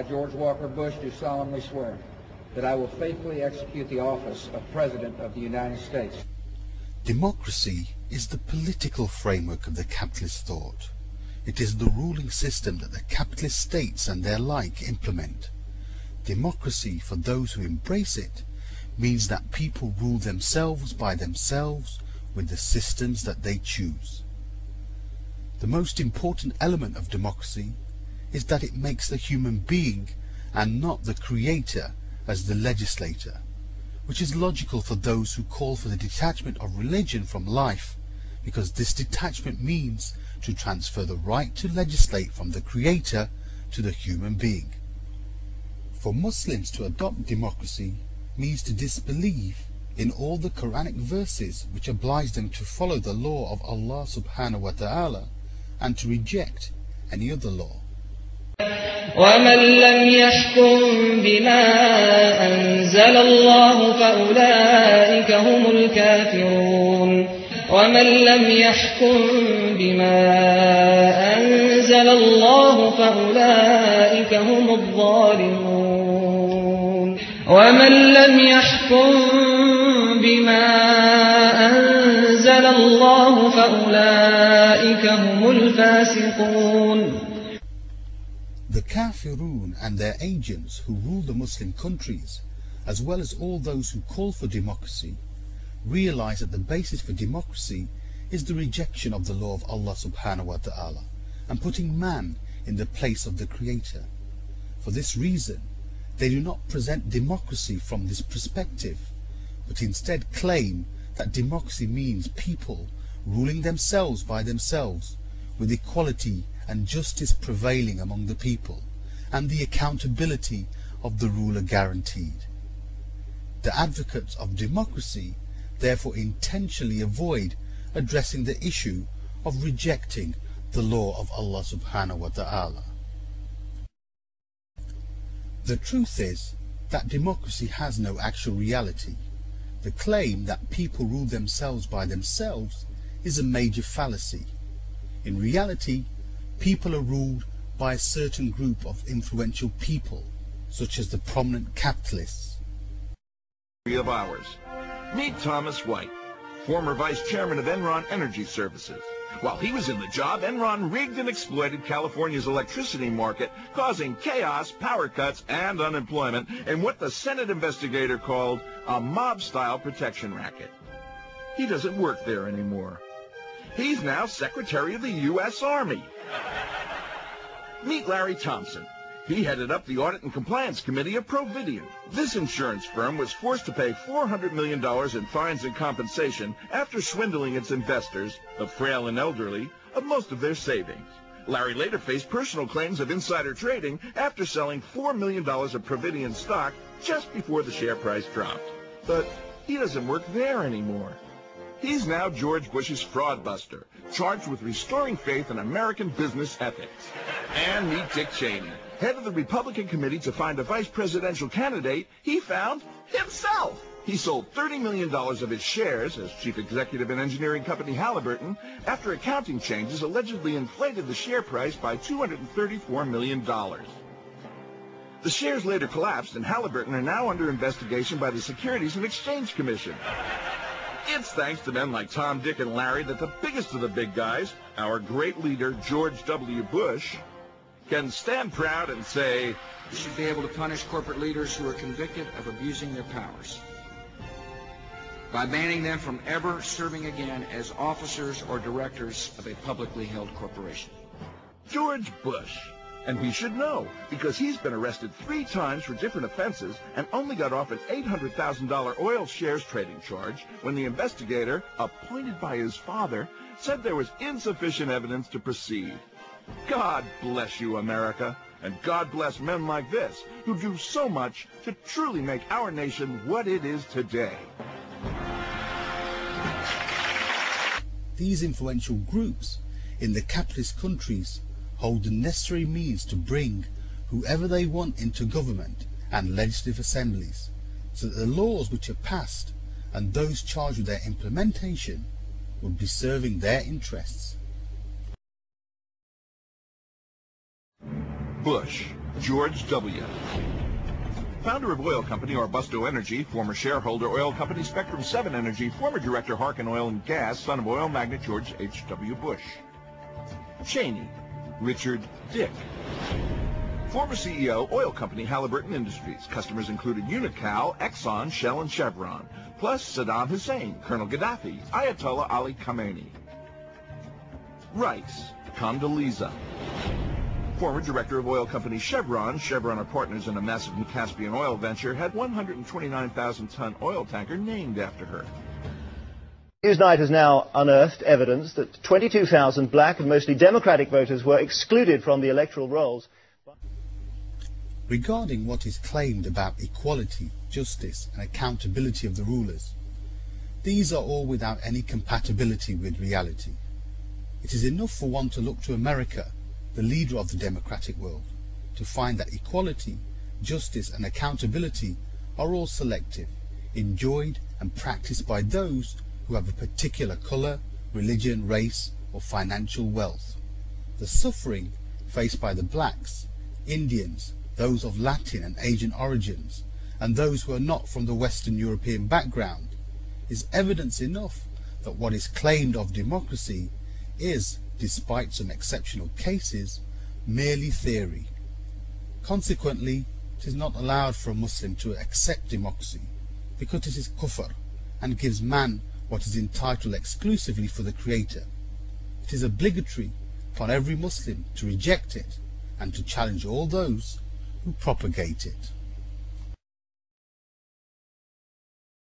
George Walker Bush, do solemnly swear that I will faithfully execute the office of President of the United States. Democracy is the political framework of the capitalist thought. It is the ruling system that the capitalist states and their like implement. Democracy, for those who embrace it, means that people rule themselves by themselves with the systems that they choose. The most important element of democracy is that it makes the human being and not the creator as the legislator, which is logical for those who call for the detachment of religion from life, because this detachment means to transfer the right to legislate from the creator to the human being. For Muslims to adopt democracy means to disbelieve in all the Quranic verses which oblige them to follow the law of Allah subhanahu wa ta'ala and to reject any other law. وَمَنْ لَمْ يَحْكُمْ بِمَا أَنزَلَ اللَّهُ فَأُولَئِكَ هُمُ الْكَافِرُونَ وَمَنْ لَمْ يَحْكُمْ بِمَا أَنزَلَ اللَّهُ فَأُولَئِكَ هُمُ الظَّالِمُونَ وَمَنْ لَمْ يَحْكُمْ بِمَا أَنزَلَ اللَّهُ فَأُولَئِكَ هُمُ الْفَاسِقُونَ. The Kafirun and their agents who rule the Muslim countries, as well as all those who call for democracy, realize that the basis for democracy is the rejection of the law of Allah subhanahu wa ta'ala and putting man in the place of the Creator. For this reason, they do not present democracy from this perspective, but instead claim that democracy means people ruling themselves by themselves, with equality and justice prevailing among the people, and the accountability of the ruler guaranteed. The advocates of democracy therefore intentionally avoid addressing the issue of rejecting the law of Allah subhanahu wa ta'ala. The truth is that democracy has no actual reality. The claim that people rule themselves by themselves is a major fallacy. In reality, people are ruled by a certain group of influential people, such as the prominent capitalists. Of ours. Meet Thomas White, former vice chairman of Enron Energy Services. While he was in the job, Enron rigged and exploited California's electricity market, causing chaos, power cuts, and unemployment in what the Senate investigator called a mob-style protection racket. He doesn't work there anymore. He's now Secretary of the U.S. Army. Meet Larry Thompson. He headed up the Audit and Compliance Committee of Providian. This insurance firm was forced to pay $400 million in fines and compensation after swindling its investors, the frail and elderly, of most of their savings. Larry later faced personal claims of insider trading after selling $4 million of Providian stock just before the share price dropped. But he doesn't work there anymore. He's now George Bush's fraud buster, charged with restoring faith in American business ethics. And meet Dick Cheney, head of the Republican committee to find a vice presidential candidate. He found himself. He sold $30 million of his shares as chief executive in engineering company Halliburton after accounting changes allegedly inflated the share price by $234 million. The shares later collapsed, and Halliburton are now under investigation by the Securities and Exchange Commission. It's thanks to men like Tom, Dick, and Larry that the biggest of the big guys, our great leader, George W. Bush, can stand proud and say, "We should be able to punish corporate leaders who are convicted of abusing their powers by banning them from ever serving again as officers or directors of a publicly held corporation." George Bush. And he should know, because he's been arrested 3 times for different offenses and only got off an $800,000 oil shares trading charge when the investigator, appointed by his father, said there was insufficient evidence to proceed. God bless you, America, and God bless men like this, who do so much to truly make our nation what it is today. These influential groups in the capitalist countries hold the necessary means to bring whoever they want into government and legislative assemblies, so that the laws which are passed and those charged with their implementation would be serving their interests. Bush, George W. Founder of oil company Arbusto Energy, former shareholder oil company Spectrum 7 Energy, former director Harkin Oil and Gas, son of oil magnate George H.W. Bush. Cheney, Richard Dick. Former CEO, oil company Halliburton Industries. Customers included Unocal, Exxon, Shell, and Chevron. Plus Saddam Hussein, Colonel Gaddafi, Ayatollah Ali Khamenei. Rice, Condoleezza. Former director of oil company Chevron. Chevron are partners in a massive Caspian oil venture, had 129,000-ton oil tanker named after her. Newsnight has now unearthed evidence that 22,000 black and mostly Democratic voters were excluded from the electoral rolls. Regarding what is claimed about equality, justice and accountability of the rulers, these are all without any compatibility with reality. It is enough for one to look to America, the leader of the democratic world, to find that equality, justice and accountability are all selective, enjoyed and practiced by those who have a particular colour, religion, race or financial wealth. The suffering faced by the blacks, Indians, those of Latin and Asian origins, and those who are not from the Western European background, is evidence enough that what is claimed of democracy is, despite some exceptional cases, merely theory. Consequently, it is not allowed for a Muslim to accept democracy, because it is kufr and gives man what is entitled exclusively for the Creator. It is obligatory for every Muslim to reject it and to challenge all those who propagate it.